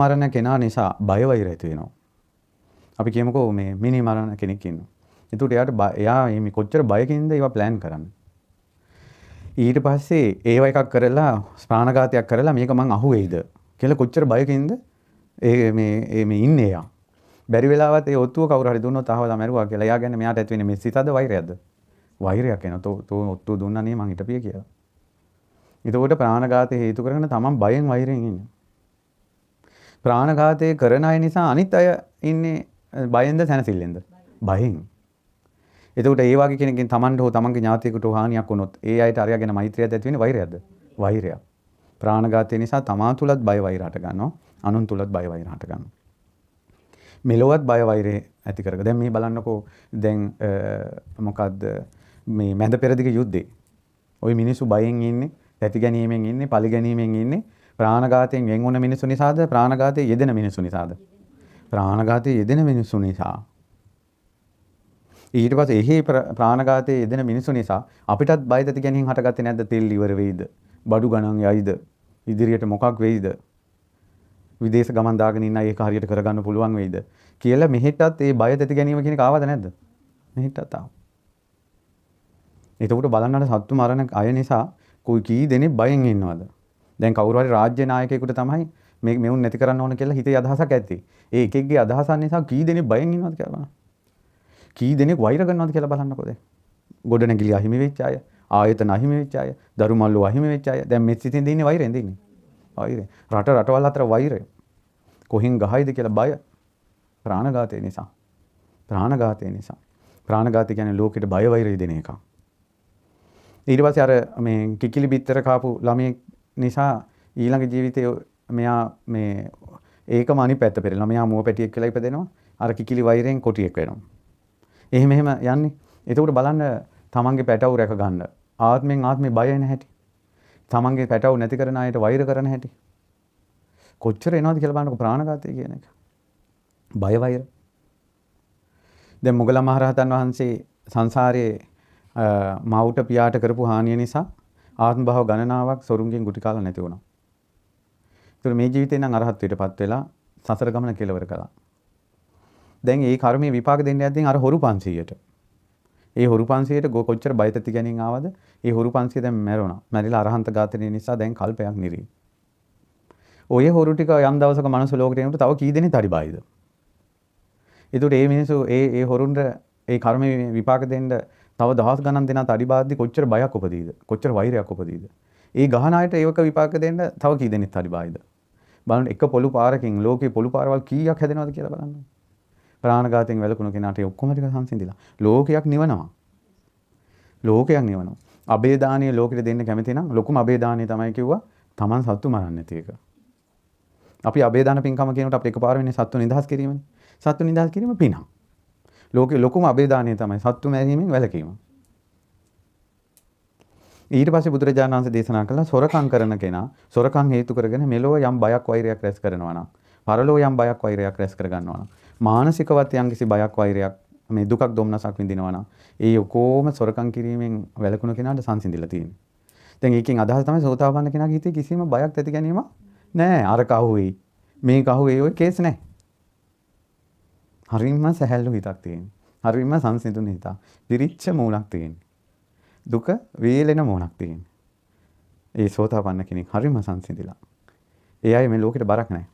මරණ කෙනා නිසා බය වෛර ඇති වෙනවා. අපි කියමුකෝ මේ මිනි මරණ කෙනෙක් ඉන්නවා. එතකොට එයා මේ කොච්චර බයකින්ද ඒවා ප්ලෑන් කරන්නේ. ඊට පස්සේ ඒව එකක් කරලා ප්‍රාණඝාතයක් කරලා මේක මං අහුවේද කියලා කොච්චර බයකින්ද මේ ඉන්නේ යා. බැරි වෙලාවත් ඒ ඔත්තුව කවුරු හරි දුන්නොත් අහවලා මැරුවා කියලා. එයා ගැන මෙයාට ඇති වෙන්නේ මේ සිතද වෛරයක්ද? වෛරයක් එනවා. තෝ ඔත්තුව දුන්නා නේ මං හිටපිය කියලා. එතකොට ප්‍රාණඝාතය හේතු කරගෙන තමන් බයෙන් වෛරයෙන් ඉන්නේ. ප්‍රාණඝාතය කරන අය නිසා අනිත් අය ඉන්නේ බයෙන්ද සැනසෙල්ලෙන්ද? බයෙන්. එතකොට ඒ වගේ කෙනකින් තමන්ට හෝ තමන්ගේ ඥාතියෙකුට හානියක් වුණොත් ඒ අයට අරයාගෙන මෛත්‍රියද ඇති වෙන්නේ වෛරයක්ද? වෛරයක්. ප්‍රාණඝාතය නිසා තමා තුලත් බය වෛර හට ගන්නවා. අනුන් තුලත් බය වෛර හට ගන්නවා. මෙලොවත් බය වෛරය ඇති කරග. දැන් මේ බලන්නකෝ දැන් මොකද්ද මේ මැද පෙරදිග යුද්ධේ. ওই මිනිස්සු බයෙන් ඉන්නේ, පැති ගැනීමෙන් ඉන්නේ, පලි ගැනීමෙන් ඉන්නේ. ප්‍රාණඝාතයෙන් වෙන් වුණ මිනිස්සු නිසාද? ප්‍රාණඝාතයේ යෙදෙන මිනිස්සු නිසාද? ප්‍රාණඝාතයේ යෙදෙන මිනිස්සු නිසා. ඊට පස්සේ එහි ප්‍රාණඝාතයේ යෙදෙන මිනිස්සු නිසා අපිටත් බය තති ගැනීම හටගත්තේ නැද්ද? තෙල් ඉවර වෙයිද? බඩු ගණන් යයිද? ඉදිරියට මොකක් වෙයිද? විදේශ ගමන් දාගෙන ඉන්න අය ඒක හරියට කරගන්න පුළුවන් වෙයිද කියලා මෙහෙටත් ඒ බය තති ගැනීම කියන එක ආවද නැද්ද? මෙහෙටත් ආවා. එතකොට බලන්නට සත්තු මරණ අය නිසා કોઈ කී දෙනෙක් බයෙන් ඉන්නවද? දැන් කවුරු හරි රාජ්‍ය නායකයෙකුට තමයි මේ මෙවුන් නැති කරන්න ඕන කියලා හිතේ අදහසක් ඇති. ඒ එක එකගේ අදහසන් නිසා කී දෙනෙක් බයෙන් ඉන්නවද කියලා බලන්න. කී දෙනෙක් වෛර කරනවද කියලා බලන්නකෝ දැන්. ගොඩනැගිලි අහිමි වෙච්ච අය, ආයතන අහිමි වෙච්ච අය, දරුමල්ලෝ අහිමි වෙච්ච අය. දැන් මෙත් සිතින් දින්නේ වෛරෙන් දින්නේ. වෛරය. රටවල් අතර වෛරය. කොහෙන් ගහයිද කියලා බය. ප්‍රාණඝාතය නිසා. ප්‍රාණඝාතය නිසා. ප්‍රාණඝාතය කියන්නේ ලෝකෙට බය වෛරය දෙන එකක්. ඊට පස්සේ අර මේ කිකිලි බිත්තර කාපු ළමයෙක් නිසා ඊළඟ ජීවිතේ මෙයා මේ ඒකම අනිත් පැත්ත පෙරලා මෙයා මුව පැටියෙක් කියලා ඉපදෙනවා. අර කිකිලි වෛරයෙන් කොටියෙක් වෙනවා. එහෙම යන්නේ. එතකොට බලන්න තමන්ගේ පැටව රැක ගන්න. ආත්මෙන් ආත්මේ බය වෙන හැටි. තමන්ගේ පැටව නැති කරන අයට වෛර කරන හැටි. කොච්චර එනවද කියලා බලන්නකො ප්‍රාණඝාතය කියන එක. බය වෛර. දැන් මොග්ගල මහරහතන් වහන්සේ සංසාරයේ මවුට පියාට කරපු හානිය නිසා ආත්ම භාව ගණනාවක් සොරුන්ගෙන් ගුටි කාලා නැති වුණා. ඒතර මේ ජීවිතේ නම් අරහත්ත්වයටපත් වෙලා සසර ගමන කෙලවර කළා. දැන් ඒ කර්මයේ විපාක දෙන්න යද්දී අර හොරු 500ට. ඒ හොරු 500ට කොච්චර බයතති ගැනීම ආවද? ඒ හොරු 500 දැන් මැරුණා. මැරිලා අරහන්ත ඝාතනය නිසා දැන් කල්පයක් නිරි. ඔය හොරු ටික යම් දවසක මනුස්ස ලෝකෙට එනකොට තව කී දෙනෙක් හරි බයිද? ඒතකොට මේ මිනිස්සු ඒ හොරුන්ට ඒ කර්මයේ විපාක දෙන්න තව දහස් ගණන් දෙනා තඩිබාද්දි කොච්චර බයක් උපදීද? කොච්චර වෛරයක් උපදීද? ඒ ගහන අයට ඒවක විපාක දෙන්න තව කී දෙනෙක් තඩිබායිද? බලන්න එක පොළු පාරකින් ලෝකේ පොළු පාරවල් කීයක් හැදෙනවද කියලා බලන්න. ප්‍රාණඝාතයෙන් වැළකුණු කෙනාට ඔක්කොම ටික සංසිඳිලා ලෝකයක් නිවනවා. ලෝකයක් නිවනවා. අබේදානිය ලෝකෙට දෙන්න කැමති නම් ලොකුම අබේදානිය තමයි කිව්වා Taman සත්තු මරන්නේ නැති එක. අපි අබේදාන පින්කම කියනකොට අපිට එකපාර වෙන්නේ සත්තු නිදහස් කිරීමනේ. සත්තු නිදහස් කිරීම පිනක්. ලෝකේ ලොකුම අබේදානිය තමයි සත්තු මැරීමෙන් වැළකීම. ඊට පස්සේ බුදුරජාණන් වහන්සේ දේශනා කළා සොරකම් කරන කෙනා සොරකම් හේතු කරගෙන මෙලොව යම් බයක් වෛරයක් රැස් කරනවා නම් පරලොව යම් බයක් වෛරයක් රැස් කර ගන්නවා නම් මානසිකවත් යම් කිසි බයක් වෛරයක් මේ දුකක් දුම්නසක් විඳිනවා නම් ඒ ඔකෝම සොරකම් කිරීමෙන් වැළකුණු කෙනාට සංසිඳිලා තියෙනවා. දැන් ඒකෙන් අදහස තමයි සෝතාපන්න කෙනාගේ හිතේ කිසිම බයක් ඇති ගැනීමක් නැහැ. අර කහුවේ මේ කහුවේ ඔය කේස් නැහැ. හරිම සැහැල්ලු හිතක් තියෙනවා. හරිම සංසිඳුන හිතක්. දිරිච්ච මූණක් තියෙනවා. දුක වේලෙන මූණක් තියෙනවා. ඒ සෝතාපන්න කෙනෙක් හරිම සංසිඳිලා. ඒ අය මේ ලෝකෙට බරක් නැහැ.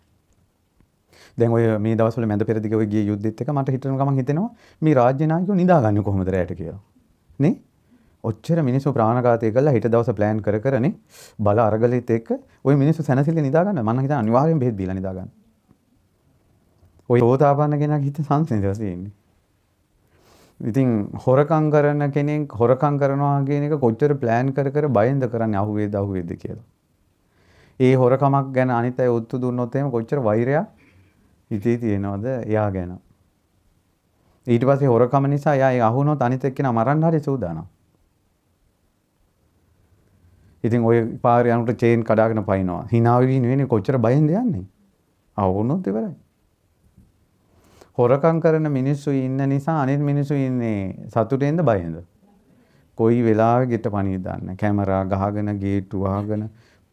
දැන් ඔය මේ දවස්වල මැද පෙරදිග ඔය ගිය යුද්ධෙත් එක මට හිතන ගමන් හිතෙනවා මේ රාජ්‍ය නායකයෝ නිදාගන්නේ කොහොමද රැයට කියලා. නේ? ඔච්චර මිනිස්සු ප්‍රාණඝාතය කළා හිට දවස ප්ලෑන් කරනේ බල අරගලෙත් එක්ක ওই මිනිස්සු සැනසෙල්ල නිදාගන්න මම හිතන අනිවාර්යෙන් බෙහෙත් බීලා නිදාගන්න. ඔය සෝතාපන්න කෙනාගේ හිත සංසිඳලා තියෙන්නේ. ඉතින් හොරකම් කරන කෙනෙක් හොරකම් කරනවා කියන එක කොච්චර ප්ලෑන් කර බයෙන්ද කරන්නේ අහුවේද කියලා. ඒ හොරකමක් ගැන අනිත් අය ඔත්තු දුන්නොත් එහෙම කොච්චර වෛරයක් හිතේ තියෙනවද එයා ගැන. ඊට පස්සේ හොරකම නිසා එයා අහුනොත් අනිත් එක්කෙනා මරන්න හරි සූදානම්. ඉතින් ඔය පාරේ යනකොට චේන් කඩාගෙන පයින්නවා. hina වෙන්නේ කොච්චර බයෙන්ද යන්නේ. අහුනොත් ඉවරයි. හොරකම් කරන මිනිස්සු ඉන්න නිසා අනිත් මිනිස්සු ඉන්නේ සතුටෙන්ද බයෙන්ද? කොයි වෙලාවෙ ගෙට පණිවිඩ දාන්න. කැමරා ගහගෙන ගේට්ටු වහගෙන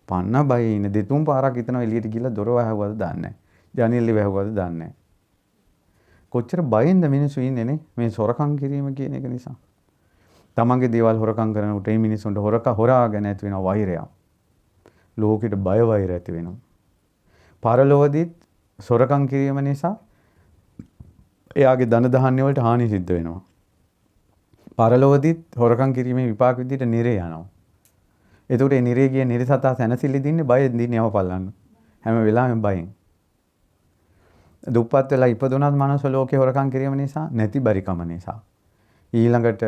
පන්න බයේ ඉන්න දෙතුන් පාරක් හිටනවා එළියට ගිහලා දොර වහවද දන්නේ නැහැ. ජනෙල්ලේ වැහුවද දන්නේ නැහැ. කොච්චර බයෙන්ද මිනිස්සු ඉන්නේ නේ මේ සොරකම් කිරීම කියන එක නිසා. තමන්ගේ දේවල් හොරකම් කරනකොට මේ මිනිස්සුන්ට හොරාගෙන ඇති වෙන වෛරයක්. ලෝකෙට බය වෛර ඇති වෙනවා. පරලෝකෙදිත් සොරකම් කිරීම නිසා එයාගේ ධන ධාන්‍ය වලට හානි සිද්ධ වෙනවා. පරලෝකෙදිත් හොරකම් කිරීමේ විපාක විදිහට නිරේ යනවා. එතකොට ඒ නිරේ ගිය නිරසතා සැනසෙල්ලි දින්නේ බයෙන් දින්නේ යවපල්ලන්න. හැම වෙලාවෙම බයෙන්. දුප්පත් වෙලා ඉපදුනත් මනුස්ස ලෝකේ හොරකම් කිරීම නිසා නැති බරිකම නිසා. ඊළඟට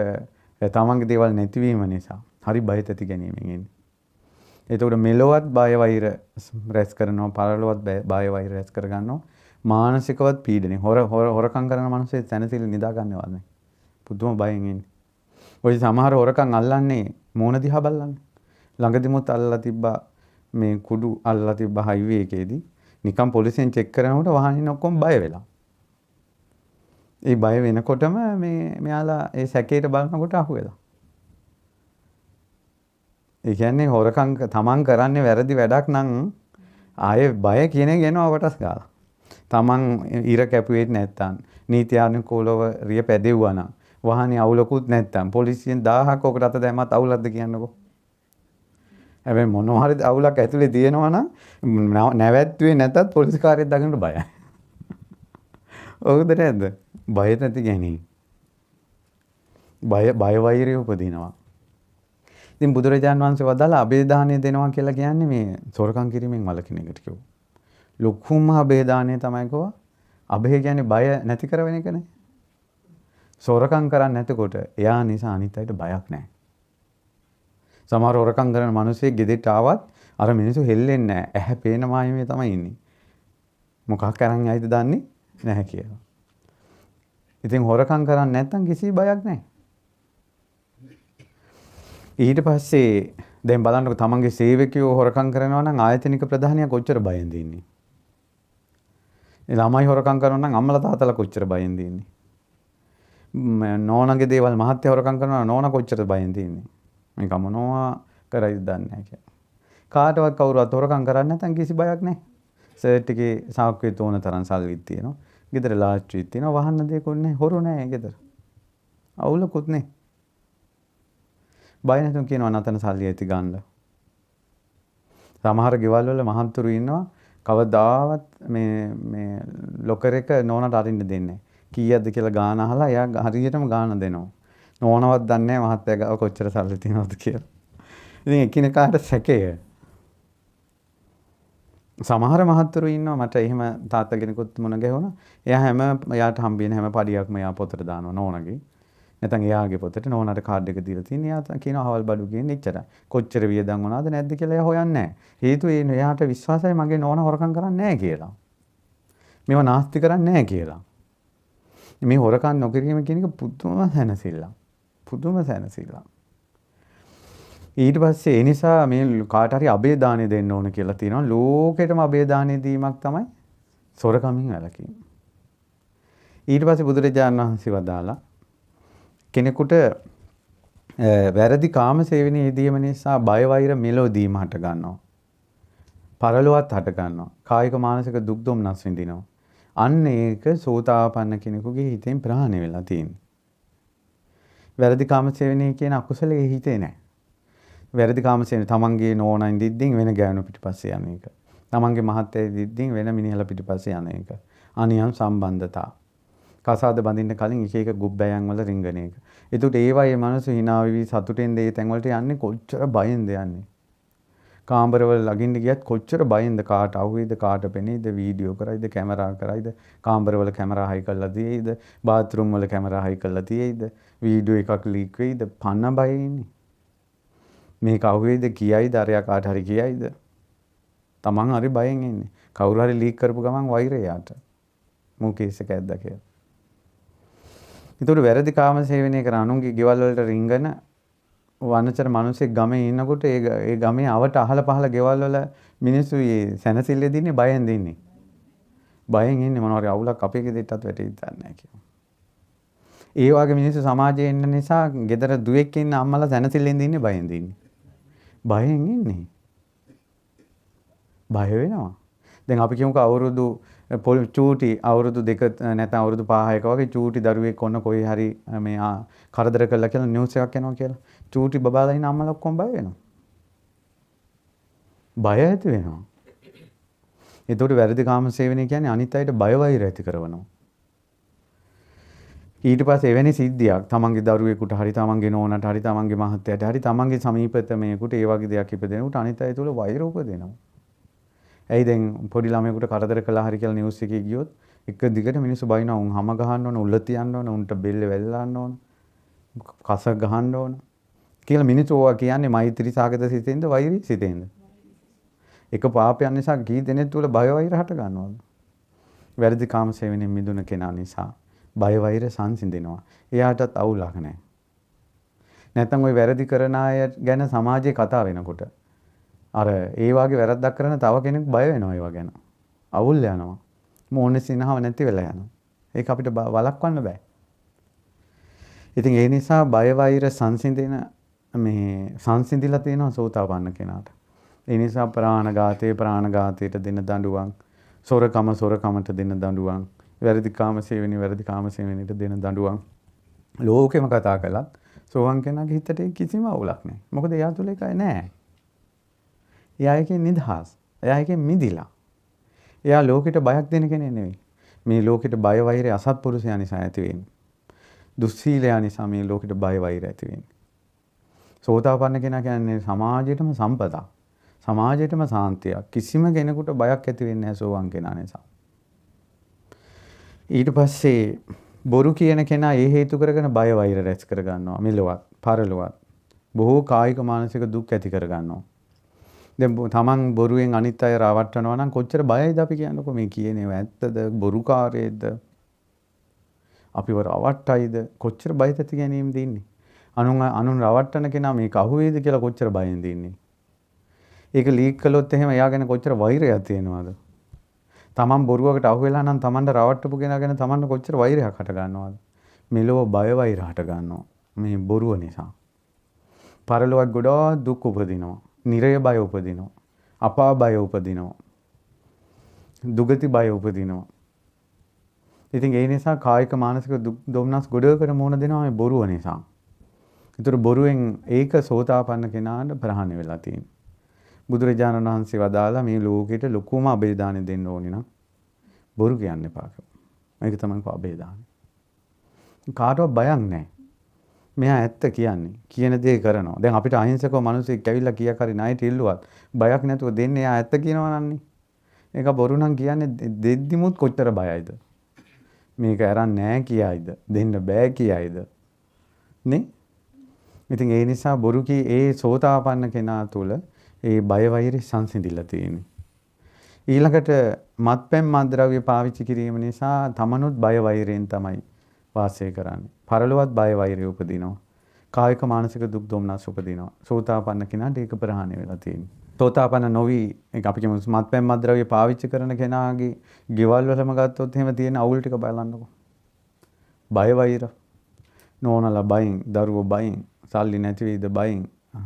තමන්ගේ දේවල් නැතිවීම නිසා හරි බයත ඇති ගැනීමෙන් එන්නේ. එතකොට මෙලොවත් බය වෛර රැස් කරනවා පරලොවත් බය වෛර රැස් කර ගන්නවා මානසිකවත් පීඩනය. හොරකම් කරන මිනිස්සේ සැනසෙල්ල නිදා ගන්නවත් නැහැ. පුදුම බයෙන් ඉන්නේ. ඔය සමහර හොරකම් අල්ලන්නේ මෝන දිහා බලන්නේ. ළඟදිමුත් අල්ලලා තිබ්බා මේ කුඩු අල්ලලා තිබ්බා හයිවේ එකේදී. නිකන් පොලිසියෙන් චෙක් කරනකොට වාහනින් ඔක්කොම බය වෙලා. ඒ බය වෙනකොටම මෙයාලා ඒ සැකේට බලනකොට අහුවෙලා. ඒ කියන්නේ හොරකම් තමන් කරන්නේ වැරදි වැඩක් නම් ආයේ බය කියන එක එනවා වටස් ගාලා. තමන් ඉර කැපුවේ නැත්තම් නීත්‍යානුකූලව රිය පැදෙව්වා නම් වාහනේ අවුලකුත් නැත්තම් පොලිසියෙන් 1000ක් ඔකට අත දැම්මත් අවුලක්ද කියන්නකෝ. හැබැයි මොනවා හරි අවුලක් ඇතුලේ තියෙනවා නම් නැවැත්තුවේ නැතත් පොලිස් කාර්යයක් දකින්නට බයයි. ඔව්ද නැද්ද? බය නැති ගැනීම. බය වෛරය උපදිනවා. ඉතින් බුදුරජාන් වහන්සේ වදාලා අබේදානය දෙනවා කියලා කියන්නේ මේ සොරකම් කිරීමෙන් වළකින එකට කිව්වා. ලොකුම අබේදානය තමයි කෝවා. අබේ කියන්නේ බය නැති කරවෙන එකනේ. සොරකම් කරන්නේ නැතකොට එයා නිසා අනිත් අයට බයක් නැහැ. සමහර හොරකම් කරන මිනිස්සෙක් ගෙදරට ආවත් අර මිනිස්සු හෙල්ලෙන්නේ නැහැ. ඇහැ පේන මායමේ තමයි ඉන්නේ. මොකක් කරන් ආයිද දන්නේ නැහැ කියලා. ඉතින් හොරකම් කරන්නේ නැත්නම් කිසි බයක් නැහැ. ඊට පස්සේ දැන් බලන්නකො තමන්ගේ සේවකයෝ හොරකම් කරනවා නම් ආයතනික ප්‍රධානියා කොච්චර බයෙන්ද ඉන්නේ. ඒ ළමයි හොරකම් කරනවා නම් අම්මලා තාත්තලා කොච්චර බයෙන්ද ඉන්නේ. නෝනගේ දේවල් මහත්තයා හොරකම් කරනවා නෝනා කොච්චර බයෙන්ද ඉන්නේ. මේක මොනවා කරයිද දන්නේ නැහැ කියලා. කාටවත් කවුරුවත් හොරකම් කරන්නේ නැත්නම් කිසි බයක් නැහැ. සර්ට් එකේ සාක්කුවේ තෝන තරම් සල්ලිත් තියෙනවා. ගෙදර ලාස්ට්‍රිත් තියෙනවා. වහන්න දෙයක්වත් නැහැ. හොරු නැහැ ගෙදර. අවුලකුත් නැහැ. බය නැතුව කියනවා නතන සල්ලි ඇති ගන්න. සමහර ගෙවල් වල මහත්තුරු ඉන්නවා කවදාවත් මේ ලොකර් එක නෝනට අරින්න දෙන්නේ නැහැ. කීයක්ද කියලා ගාන අහලා එයා හරියටම ගාන දෙනවා. නෝනවත් දන්නේ නැහැ මහත්තයා ගාව කොච්චර සල්ලි තියෙනවද කියලා. ඉතින් එකිනෙකාට සැකය. සමහර මහත්තුරු ඉන්නවා මට එහෙම තාත්තා කෙනෙකුත් මුණ ගැහුණා. එයාට හම්බෙන හැම පඩියක්ම එයා පොතට දානවා නෝනගේ. නැත්නම් එයාගේ පොතට නෝනාට කාඩ් එක දීලා තියෙන. එයා කියනවා හවල් බඩු කියන්නේ එච්චරයි. කොච්චර වියදම් වුණාද නැද්ද කියලා එයා හොයන්නේ නැහැ. හේතුව එයාට විශ්වාසයි මගේ නෝනා හොරකම් කරන්නේ නැහැ කියලා. මේව නාස්ති කරන්නේ නැහැ කියලා. මේ හොරකම් නොකිරීම කියන එක පුදුම සැනසෙල්ලක්. පුදුම සැනසෙල්ලක්. ඊට පස්සේ ඒ නිසා මේ කාට හරි අබේ දාණය දෙන්න ඕන කියලා තියෙනවා. ලෝකෙටම අබේ දාණය දීමක් තමයි සොරකමින් වැළකීම. ඊට පස්සේ බුදුරජාණන් වහන්සේ වදාලා කෙනෙකුට වැරදි කාම සේවනයේ යෙදීම නිසා බය වෛර මෙලොවදීම හට ගන්නවා. පරලොවත් හට ගන්නවා. කායික මානසික දුක් දුම්නස් විඳිනවා. අන්න ඒක සෝතාපන්න කෙනෙකුගේ හිතෙන් ප්‍රහාණය වෙලා තියෙනවා. වැරදි කාම සේවනයේ කියන අකුසලයේ හිතේ නැහැ. වැරදි කාම සේවනය තමන්ගේ නෝනයින් දිද්දින් වෙන ගෑනු පිටිපස්සේ යන එක. තමන්ගේ මහත්තයා දිද්දින් වෙන මිනිහලා පිටිපස්සේ යන එක. අනියම් සම්බන්ධතා. කසාද බඳින්න කලින් එක එක ගුබ්බෑයන් වල රිංගන එක. ඒකට ඒවා මේ මිනිස්සු hina වෙවි සතුටෙන් ඒ තැන් වලට යන්නේ කොච්චර බයෙන්ද යන්නේ. කාමරවල ළඟින් ගියත් කොච්චර බයෙන්ද කාට අහුවේද කාට පෙනේද වීඩියෝ කරයිද කැමරා කරයිද කාමරවල කැමරා හයි කරලා තියෙයිද බාත්රූම් වල කැමරා හයි කරලා තියෙයිද වීඩියෝ එකක් ලීක් වෙයිද පන්න බය ඉන්නේ. මේක අහුවේද කියයිද අරයා කාට හරි කියයිද. Taman හරි බයෙන් ඉන්නේ. කවුරු හරි ලීක් කරපු ගමන් වෛරය යාට. මෝ කේස් එක ඇද්දා කියලා. ඒතකොට වැරදි කාම සේවනය කරන අනුන්ගේ ගෙවල් වලට රිංගන වනචර මිනිස්සෙක් ගමේ ඉන්නකොට ඒ ගමේ අවට අහල පහල ගෙවල් වල මිනිස්සු මේ සැනසෙල්ලේ දින්නේ බයෙන් දින්නේ. බයෙන් ඉන්නේ මොනවාරි අවුලක් අපේ ගෙදරටත් වැටෙයිද දන්නේ නැහැ කියලා. ඒ වගේ මිනිස්සු සමාජයේ ඉන්න නිසා ගෙදර දුවෙක් ඉන්න අම්මලා සැනසෙල්ලෙන් දින්නේ බයෙන් දින්නේ. බයෙන් ඉන්නේ. බය වෙනවා. දැන් අපි කියමුකෝ අවුරුදු චූටි අවුරුදු 2 නැත්නම් අවුරුදු 5 වගේ චූටි දරුවෙක් ඔන්න කොයි හරි මේ කරදර කළා කියලා නිවුස් එකක් එනවා කියලා. චූටි බබාලා ඉන්න අම්මලා ඔක්කොම බය වෙනවා. බය ඇති වෙනවා. ඒතකොට වැරදි කාම සේවනය කියන්නේ අනිත් අයට බය වෛර ඇති කරනවා. ඊට පස්සේ එවැනි සිද්ධියක් තමන්ගේ දරුවෙකුට හරි තමන්ගේ නෝනට හරි තමන්ගේ මහත්තයාට හරි තමන්ගේ සමීපතමයෙකුට ඒ වගේ දෙයක් ඉපදෙනකොට අනිත් අය තුල වෛර උපදිනවා. ඇයි දැන් පොඩි ළමයෙකුට කරදර කළා හරි කියලා නිවුස් එකේ ගියොත් එක දිගට මිනිස්සු බයිනවා උන් හැම ගහන්න ඕන උල්ල තියන්න ඕන උන්ට බෙල්ල වැල්ලන්න ඕන කස ගහන්න ඕන කියලා මිනිස්සු ඕවා කියන්නේ මෛත්‍රී සාගත සිතෙන්ද වෛරී සිතෙන්ද? එක පාපයන් නිසා කී දෙනෙක් තුල බය වෛර හට ගන්නවද? වැරදි කාම සේවනයෙන් මිදුණ කෙනා නිසා බය වෛර සංසිඳෙනවා. එයාටත් අවුලක් නැහැ. නැත්තම් ওই වැරදි කරන අය ගැන සමාජයේ කතා වෙනකොට අර ඒ වාගේ වැරද්දක් කරන තව කෙනෙක් බය වෙනවා ඒවා ගැන. අවුල් යනවා. මොන්නේ සිනහව නැති වෙලා යනවා. ඒක අපිට වළක්වන්න බෑ. ඉතින් ඒ නිසා බය වෛර සංසිඳෙන මේ සංසිඳිලා තියෙනවා සෝතාපන්න කෙනාට. ඒ නිසා ප්‍රාණඝාතයට දෙන දඬුවම්, සොරකමට දෙන දඬුවම්, වැරදි කාම සේවනයට දෙන දඬුවම් ලෝකෙම කතා කළත් සෝවන් කෙනාගේ හිතට කිසිම අවුලක් නැහැ. මොකද එයා තුල එකයි නැහැ. එයා එකෙන් නිදහස්. එයා එකෙන් මිදිලා. එයා ලෝකෙට බයක් දෙන කෙනෙක් නෙවෙයි. මේ ලෝකෙට බය වෛරය අසත්පුරුෂයා නිසා ඇති වෙන්නේ. දුස්සීලයා නිසා මේ ලෝකෙට බය වෛරය ඇති වෙන්නේ. සෝතාපන්න කෙනා කියන්නේ සමාජයටම සම්පතක්. සමාජයටම සාන්තියක්. කිසිම කෙනෙකුට බයක් ඇති වෙන්නේ නැහැ සෝවන් කෙනා නිසා. ඊට පස්සේ බොරු කියන කෙනා ඒ හේතු කරගෙන බය වෛර රැස් කර ගන්නවා. මෙලොවත්, පරලොවත්. බොහෝ කායික මානසික දුක් ඇති කර ගන්නවා. දැන් තමන් බොරුවෙන් අනිත් අය රවට්ටනවා නම් කොච්චර බයයිද අපි කියන්නකො මේ කියනේව ඇත්තද බොරුකාරයේද අපිව රවට්ටයිද කොච්චර බයද ඇති ගැනීම දෙන්නේ. අනුන් රවට්ටන කෙනා මේක අහුවේද කියලා කොච්චර බයෙන් දෙන්නේ. ඒක ලීක් කළොත් එහෙම එයා ගැන කොච්චර වෛරයක් තියෙනවද? තමන් බොරුවකට අහු වෙලා නම් තමන්ට රවට්ටපු කෙනා ගැන තමන්ට කොච්චර වෛරයක් හට ගන්නවද? මෙලොව බය වෛර හට ගන්නවා මේ බොරුව නිසා. පරලොවත් ගොඩාක් දුක් උපදිනවා. නිරය බය උපදිනවා. අපා බය උපදිනවා. දුගති බය උපදිනවා. ඉතින් ඒ නිසා කායික මානසික දුක් දොම්නස් ගොඩකට මුහුණ දෙනවා මේ බොරුව නිසා. ඒතර බොරුවෙන් ඒක සෝතාපන්න කෙනාට ප්‍රහාණය වෙලා තියෙනවා. බුදුරජාණන් වහන්සේ වදාලා මේ ලෝකෙට ලොකුම අබේදානෙ දෙන්න ඕනේ නම් බොරු කියන්න එපා කියලා. මේක තමයි අබේදානෙ. කාටවත් බයක් නැහැ. මෙයා ඇත්ත කියන්නේ. කියන දේ කරනවා. දැන් අපිට අහිංසකව මිනිස්සෙක් ඇවිල්ලා කීයක් හරි ණයට ඉල්ලුවත් බයක් නැතුව දෙන්නේ එයා ඇත්ත කියනවා නන්නේ. ඒක බොරු නම් කියන්නේ දෙද්දිමුත් කොච්චර බයයිද? මේක අරන් නැහැ කියයිද? දෙන්න බෑ කියයිද? නේ? ඉතින් ඒ නිසා බොරු ඒ සෝතාපන්න කෙනා තුළ ඒ බය වෛරය සංසිඳිලා තියෙන්නේ. ඊළඟට මත්පැන් මත්ද්‍රව්‍ය පාවිච්චි කිරීම නිසා තමනුත් බය වෛරයෙන් තමයි වාසය කරන්නේ. පරලොවත් බය වෛරය උපදිනවා. කායික මානසික දුක් දොම්නස් උපදිනවා. සෝතාපන්න කෙනාට ඒක ප්‍රහාණය වෙලා තියෙනවා. සෝතාපන්න නොවි අපි කියමු මත්පැන් මත්ද්‍රව්‍ය පාවිච්චි කරන කෙනාගේ ගෙවල් වලම ගත්තොත් එහෙම තියෙන අවුල් ටික බලන්නකො. බය වෛර. නෝනලා බයින්, දරුවෝ බයින්, සල්ලි නැති වෙයිද බයින්,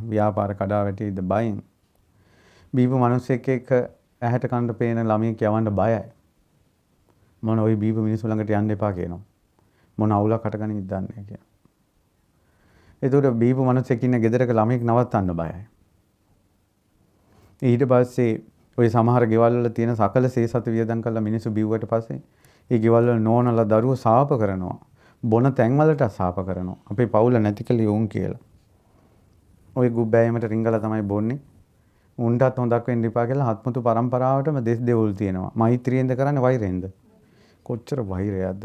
ව්‍යාපාර කඩා වැටෙයිද බයින්. බීපු මිනිස්සෙක් එක්ක ඇහැට කනට පේන ළමයෙක් යවන්න බයයි. මොන ওই බීපු මිනිස්සු ළඟට යන්න එපා කියනවා. මොන අවුලක් හටගනින්ද දන්නේ නැහැ කියනවා. ඒතකොට බීපු මිනිස්සෙක් ඉන්න ගෙදරක ළමයෙක් නවත්තන්න බයයි. ඊට පස්සේ ওই සමහර ගෙවල් වල තියෙන සකල සේසත වියදම් කරලා මිනිස්සු බිව්වට පස්සේ ඒ ගෙවල් වල නෝනලා දරුවෝ සාප කරනවා. බොන තැන් වලට සාප කරනවා. අපේ පවුල නැති කලේ උන් කියලා. ওই ගුබ්බෑයමට රිංගලා තමයි බොන්නේ. උන්ටත් හොඳක් වෙන්න එපා කියලා හත්මුතු පරම්පරාවටම දෙස් දෙවුල් තියෙනවා. මෛත්‍රියෙන්ද කරන්නේ වෛරයෙන්ද? කොච්චර වෛරයක්ද?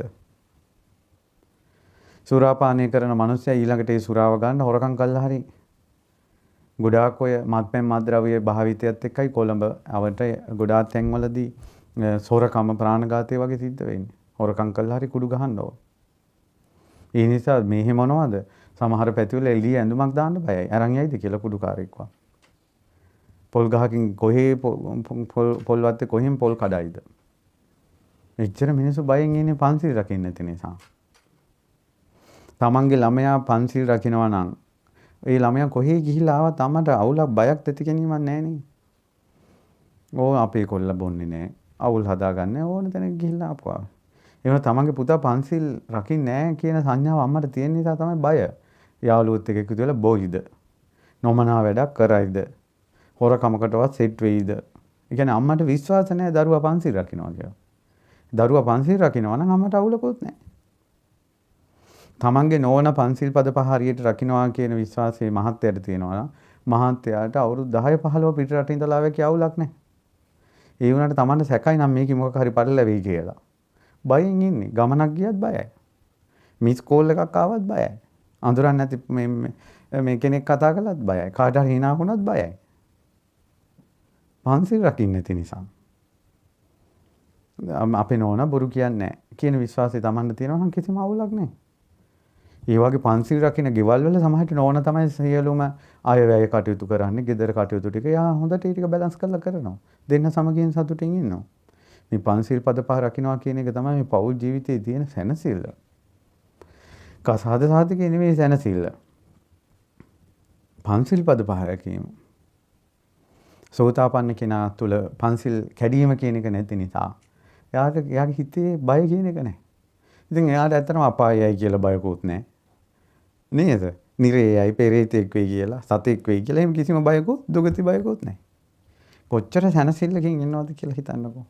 සුරාපානය කරන මිනිස්සයා ඊළඟට ඒ සුරාව ගන්න හොරකම් කළා හරි ගොඩාක් ඔය මත්පැන් මත්ද්‍රව්‍ය භාවිතයත් එක්කයි කොළඹ අවට ගොඩාක් තැන්වලදී සොරකම ප්‍රාණඝාතය වගේ සිද්ධ වෙන්නේ. හොරකම් කළා හරි කුඩු ගහන්න ඕන. ඒ නිසා මේහෙ මොනවද? සමහර පැතිවල එළිය ඇඳුමක් දාන්න බයයි. අරන් යයිද කියලා කුඩු කාරෙක් වා. පොල් ගහකින් කොහේ පොල් වත්තේ කොහෙන් පොල් කඩයිද? එච්චර මිනිස්සු බයෙන් ඉන්නේ පන්සිල් රකින්න නැති නිසා. තමන්ගේ ළමයා පන්සිල් රකින්නවා නම් ඒ ළමයා කොහේ ගිහිලා ආවත් අම්මට අවුලක් බයක් ඇති ගැනීමක් නැහැ නේ. අපේ කොල්ල බොන්නේ නැහැ. අවුල් හදාගන්න ඕන තැනක ගිහිල්ලා ආපුවා. එහෙම තමන්ගේ පුතා පන්සිල් රකින්නේ නැහැ කියන සංඥාව අම්මට තියෙන නිසා තමයි බය. යාළුවොත් එක්ක එකතු වෙලා බොයිද? නොමනා වැඩක් කරයිද? හොරකමකටවත් සෙට් වෙයිද? ඒ කියන්නේ අම්මට විශ්වාස නැහැ දරුවා පන්සිල් රකින්නවා කියලා. දරුවා පන්සිල් රකින්නවා නම් අම්මට අවුලකුත් නැහැ. තමන්ගේ නෝන පන්සිල් පද පහ හරියට රකින්නවා කියන විශ්වාසය මහත්තයාට තියෙනවා නම් මහත්තයාට අවුරුදු 10 15 පිට රට ඉඳලා ආවේ කිවුලක් නැහැ. ඒ වුණාට තමන්ට සැකයි නම් මේකේ මොකක් හරි පටලැවෙයි කියලා. බයෙන් ඉන්නේ. ගමනක් ගියත් බයයි. මිස් කෝල් එකක් ආවත් බයයි. අඳුරන්නේ නැති මේ කෙනෙක් කතා කළත් බයයි. කාට හරි hina වුණත් බයයි. පන්සිල් රකින්නේ නැති නිසා. අපේ නෝනා බොරු කියන්නේ නැහැ කියන විශ්වාසය තමන්ට තියෙනවා නම් කිසිම අවුලක් නැහැ. ඒ වගේ පන්සිල් රකින්න ගෙවල් වල සමහරට නෝනා තමයි සියලුම අයවැය කටයුතු කරන්නේ. ගෙදර කටයුතු ටික යා හොඳට ටික බැලන්ස් කරලා කරනවා. දෙන්න සමගින් සතුටින් ඉන්නවා. මේ පන්සිල් පද පහ රකින්නවා කියන එක තමයි මේ පෞල් ජීවිතයේ තියෙන සැනසෙල්ල. කසාද සාධකේ නෙමෙයි සැනසෙල්ල. පන්සිල් පද පහ රැකීම. සෝතාපන්න කෙනා තුළ පන්සිල් කැඩීම කියන එක නැති නිසා එයාගේ හිතේ බය කියන එක නැහැ. ඉතින් එයාට ඇත්තටම අපායයි කියලා බයකුත් නැහැ. නේද? නිරේයයි පෙරේතෙක් වෙයි කියලා, සතෙක් වෙයි කියලා එහෙම කිසිම බයකුත් දුගති බයකුත් නැහැ. කොච්චර සැනසෙල්ලකින් ඉන්නවද කියලා හිතන්නකෝ.